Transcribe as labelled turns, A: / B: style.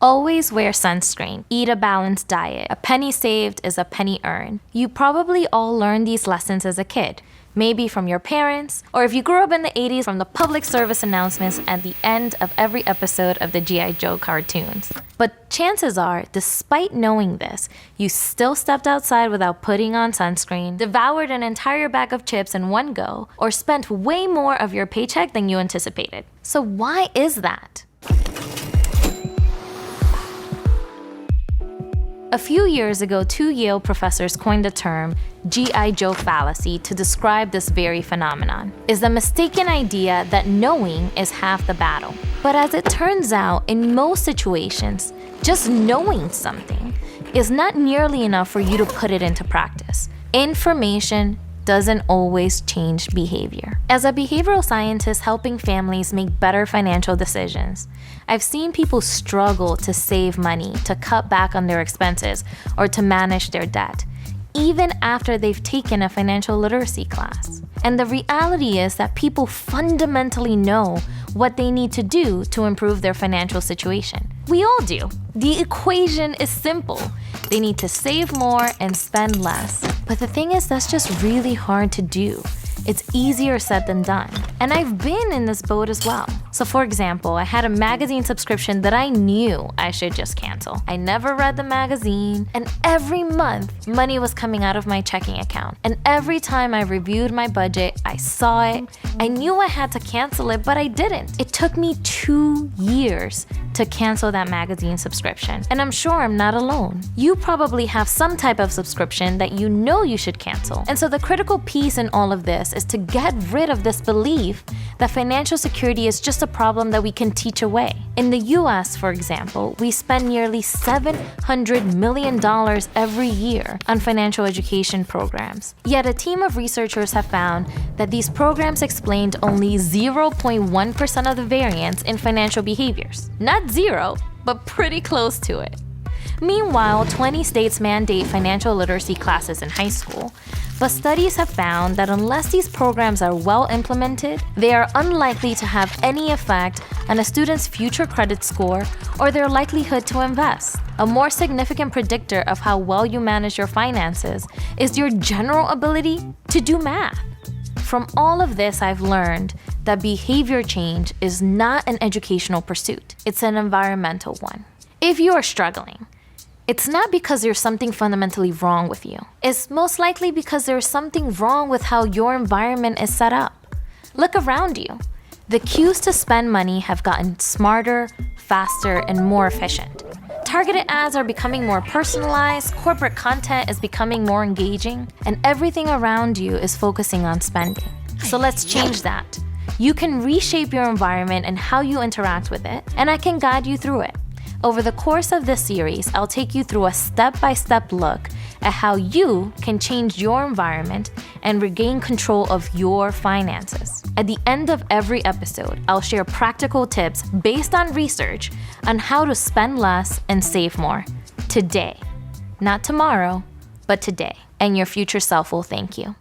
A: Always wear sunscreen. Eat a balanced diet. A penny saved is a penny earned. You probably all learned these lessons as a kid. Maybe from your parents, or if you grew up in the 80s, from the public service announcements at the end of every episode of the G.I. Joe cartoons. But chances are, despite knowing this, you still stepped outside without putting on sunscreen, devoured an entire bag of chips in one go, or spent way more of your paycheck than you anticipated. So why is that? A few years ago, 2 Yale professors coined the term G.I. Joe fallacy to describe this very phenomenon. It's the mistaken idea that knowing is half the battle. But as it turns out, in most situations, just knowing something is not nearly enough for you to put it into practice. Information doesn't always change behavior. As a behavioral scientist helping families make better financial decisions, I've seen people struggle to save money, to cut back on their expenses, or to manage their debt, even after they've taken a financial literacy class. And the reality is that people fundamentally know what they need to do to improve their financial situation. We all do. The equation is simple. They need to save more and spend less. But the thing is, that's just really hard to do. It's easier said than done. And I've been in this boat as well. So for example, I had a magazine subscription that I knew I should just cancel. I never read the magazine, and every month, money was coming out of my checking account. And every time I reviewed my budget, I saw it. I knew I had to cancel it, but I didn't. It took me 2 years to cancel that magazine subscription. And I'm sure I'm not alone. You probably have some type of subscription that you know you should cancel. And so the critical piece in all of this is to get rid of this belief that financial security is just a problem that we can teach away. In the US, for example, we spend nearly $700 million every year on financial education programs. Yet a team of researchers have found that these programs explained only 0.1% of the variance in financial behaviors. Not zero, but pretty close to it. Meanwhile, 20 states mandate financial literacy classes in high school, but studies have found that unless these programs are well implemented, they are unlikely to have any effect on a student's future credit score or their likelihood to invest. A more significant predictor of how well you manage your finances is your general ability to do math. From all of this, I've learned that behavior change is not an educational pursuit, it's an environmental one. If you are struggling, it's not because there's something fundamentally wrong with you. It's most likely because there's something wrong with how your environment is set up. Look around you. The cues to spend money have gotten smarter, faster, and more efficient. Targeted ads are becoming more personalized, corporate content is becoming more engaging, and everything around you is focusing on spending. So let's change that. You can reshape your environment and how you interact with it, and I can guide you through it. Over the course of this series, I'll take you through a step-by-step look at how you can change your environment and regain control of your finances. At the end of every episode, I'll share practical tips based on research on how to spend less and save more today. Not tomorrow, but today. And your future self will thank you.